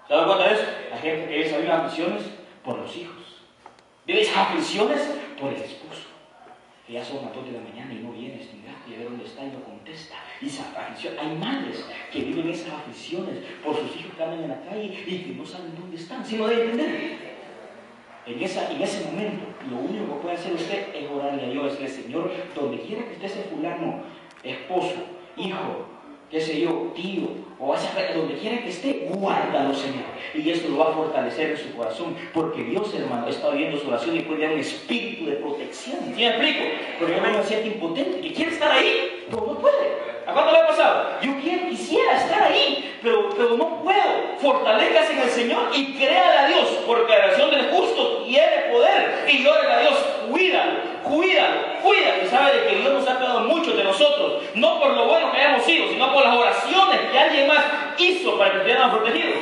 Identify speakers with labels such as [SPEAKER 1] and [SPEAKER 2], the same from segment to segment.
[SPEAKER 1] ¿Se dan cuenta de eso? Hay gente que vive las aflicciones por los hijos. Vive esas aflicciones por el esposo. Que ya son las 2 de la mañana y no viene, y a ver dónde está y no contesta. Y esa aflicción. Hay madres que viven esas aflicciones por sus hijos que andan en la calle y que no saben dónde están, sino de entender. En ese momento, lo único que puede hacer usted es orarle a Dios, decirle: Señor, donde quiera que esté ese fulano, esposo, hijo, qué sé yo, tío, o donde quiera que esté, guárdalo, Señor. Y esto lo va a fortalecer en su corazón, porque Dios, hermano, está oyendo su oración y puede dar un espíritu de protección. ¿Sí me explico? Porque yo me siento impotente, que quiere estar ahí, pero no puede. ¿A cuánto le ha pasado? Yo quisiera estar ahí, pero no puedo. Fortalézcase en el Señor y créale a Dios, porque la oración del justo tiene poder. Y órale a Dios, cuídalo. Y sabe de que Dios nos ha cuidado mucho de nosotros, no por lo bueno que hayamos sido, sino por las oraciones que alguien más hizo para que estuviéramos protegidos.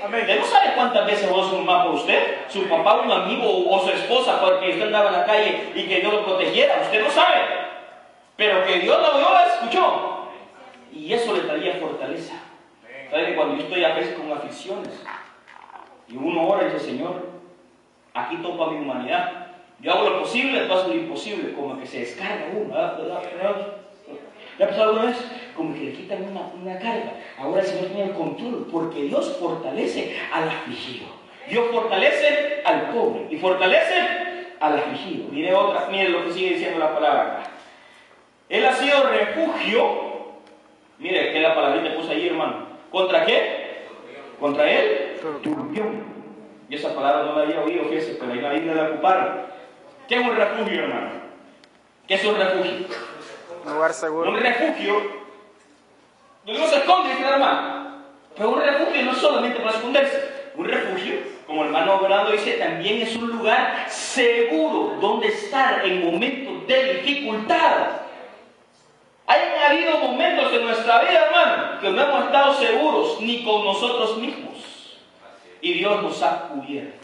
[SPEAKER 1] Amén. Usted no sabe cuántas veces vos su mamá por usted, su papá, un amigo o su esposa, porque usted andaba en la calle y que Dios lo protegiera. Usted no sabe, pero que Dios lo oyó, la escuchó. Y eso le traía fortaleza. ¿Sabe que cuando yo estoy a veces con aflicciones y uno ora y dice: Señor, aquí topa mi humanidad, yo hago lo posible, tú haces lo imposible, como que se descarga uno, ¿verdad? ¿Le ha pasado alguna vez? Como que le quitan una carga. Ahora el Señor tiene el control, porque Dios fortalece al afligido. Dios fortalece al pobre y fortalece al afligido. Mire lo que sigue diciendo la palabra acá. Él ha sido refugio. Mire, que la palabrita que puse ahí, hermano. ¿Contra qué? Contra él, turbión. Y esa palabra no la había oído, fíjese, pero ahí la Biblia la ocuparon. ¿Qué es un refugio, hermano? ¿Qué es un refugio?
[SPEAKER 2] Un lugar seguro.
[SPEAKER 1] Un refugio, donde no se esconde, dice el hermano. Pero un refugio no es solamente para esconderse. Un refugio, como el hermano Bernardo dice, también es un lugar seguro donde estar en momentos de dificultad. Hay habido momentos en nuestra vida, hermano, que no hemos estado seguros ni con nosotros mismos. Y Dios nos ha cubierto.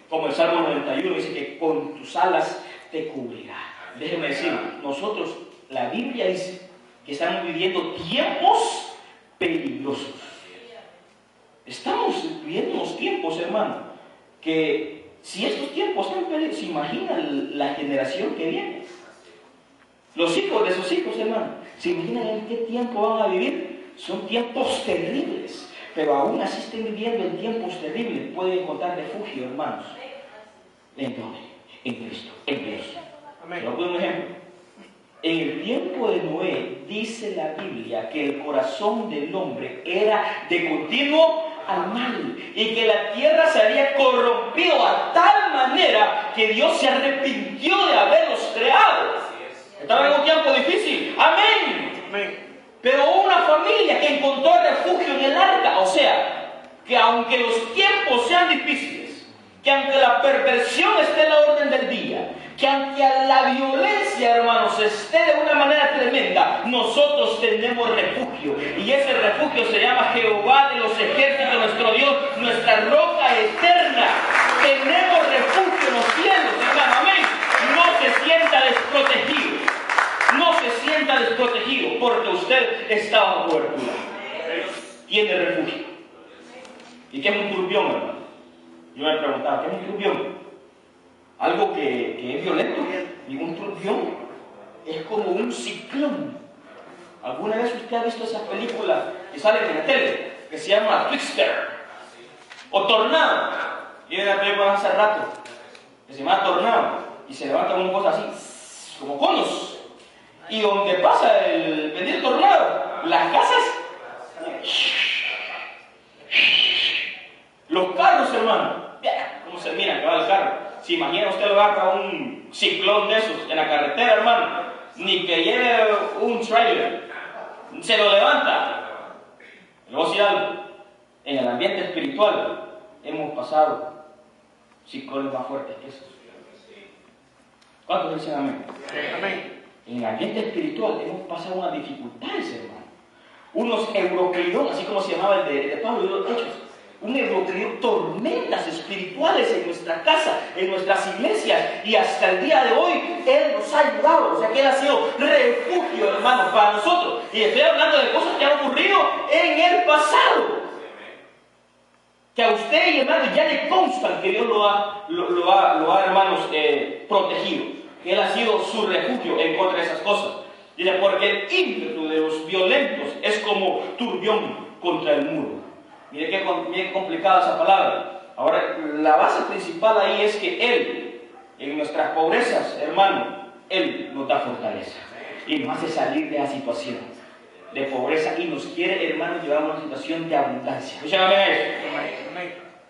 [SPEAKER 1] Como el Salmo 91 dice que con tus alas te cubrirá. Déjeme decir, nosotros, la Biblia dice que estamos viviendo tiempos peligrosos. Estamos viviendo unos tiempos, hermano, que si estos tiempos están peligrosos, ¿se imagina la generación que viene? Los hijos de sus hijos, hermano, ¿se imaginan en qué tiempo van a vivir? Son tiempos terribles. Pero aún así estén viviendo en tiempos terribles, pueden encontrar refugio, hermanos. ¿En dónde? En Cristo, en Dios. Amén. Lo pongo un ejemplo. En el tiempo de Noé, dice la Biblia que el corazón del hombre era de continuo al mal y que la tierra se había corrompido a tal manera que Dios se arrepintió de haberlos creado. Estaba en un tiempo difícil. Amén. Amén. Pero hubo una familia que encontró refugio en el arca. O sea, que aunque los tiempos sean difíciles, que aunque la perversión esté en la orden del día, que aunque la violencia, hermanos, esté de una manera tremenda, nosotros tenemos refugio. Y ese refugio se llama Jehová de los ejércitos, nuestro Dios, nuestra roca eterna. Tenemos refugio en los cielos, hermano. Amén. No se sienta desprotegido. No se sienta desprotegido porque usted está bajo cobertura. Tiene refugio. ¿Y qué es un turbión, hermano? Yo me preguntaba, ¿qué es un turbión? Algo que es violento. Y un turbión es como un ciclón. ¿Alguna vez usted ha visto esa película que sale en la tele, que se llama Twister o Tornado? Y en la película hace rato, que se llama Tornado, y se levanta una cosa así, como conos. Y donde pasa el bendito tornado, las casas, los carros, hermano, ¿cómo se mira que va el carro? Si imagina usted lo agarra un ciclón de esos en la carretera, hermano, ni que lleve un trailer, se lo levanta. Luego si algo, en el ambiente espiritual hemos pasado ciclones más fuertes que esos. ¿Cuántos dicen amén? Amén. En el ambiente espiritual hemos pasado unas dificultades, hermano. Unos euroclidón, así como se llamaba el de Pablo y los Hechos. Un euroclidón, tormentas espirituales en nuestra casa, en nuestras iglesias. Y hasta el día de hoy, Él nos ha ayudado. O sea que Él ha sido refugio, hermano, para nosotros. Y estoy hablando de cosas que han ocurrido en el pasado. Que a usted, hermano, ya le constan que Dios lo ha hermanos, protegido. Que Él ha sido su refugio en contra de esas cosas. Dice, porque el ímpetu de los violentos es como turbión contra el muro. Mire qué complicada esa palabra. Ahora, la base principal ahí es que Él, en nuestras pobrezas, hermano, Él nos da fortaleza. Y nos hace salir de la situación de pobreza y nos quiere, hermanos, llevar a una situación de abundancia. Escúchame eso.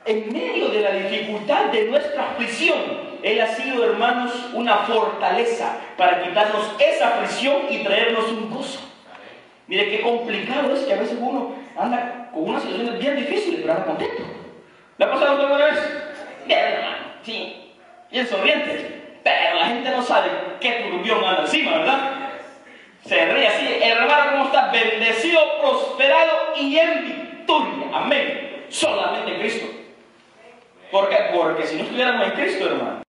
[SPEAKER 1] En medio de la dificultad de nuestra aflicción, Él ha sido, hermanos, una fortaleza para quitarnos esa aflicción y traernos un gozo. Mire qué complicado es que a veces uno anda con unas situaciones bien difíciles, pero anda contento. ¿Le ha pasado alguna vez? Bien, hermano, sí, bien sonriente, pero la gente no sabe qué turbión anda encima, ¿verdad? Se ríe así, hermano, ¿cómo está? Bendecido, prosperado y en victoria. Amén. Solamente en Cristo. ¿Por qué? Porque si no estuviéramos en Cristo, hermano,